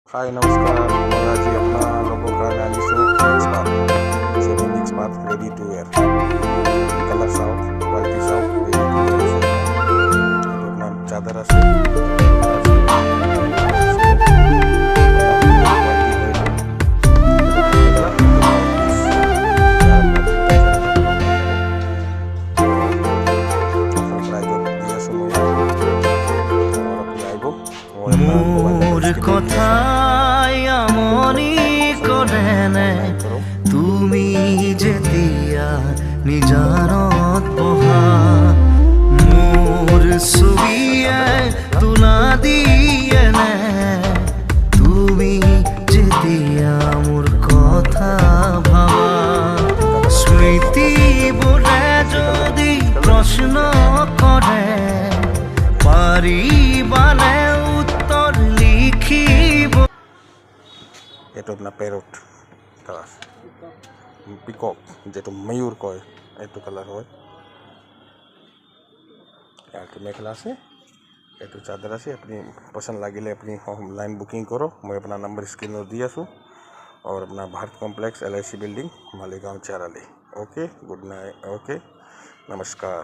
हाय नमस्कार मैं आज अपना लोगों का नानी सो मिक्स बात सेमी मिक्स बात ready to wear colour south quality south ready to wear itu अपना चादर আছে মোর কথায় আমনি করে নে তুমি যেতিয়া নিজানত বহা মোর ছবিয়ে তুলা দিয়ে নে তুমি যেতিয়া মোর কথা ভাবা স্মৃতি বোলে যদি প্রশ্ন করে পারিবানে উত্তর লিখিব itu अपना पैरोट কালার পিকক যেটো ময়ূর কয় এইটো কালার হয় আর মেখেলা আছে এইটো চাদর আছে আপনি पसंद লাগিলে আপনি ऑनलाइन बुकिंग करो मैं अपना नंबर स्क्रीन पर दिया सु और अपना Bharat complex LIC building Malegaon Charali okay good night okay नमस्कार।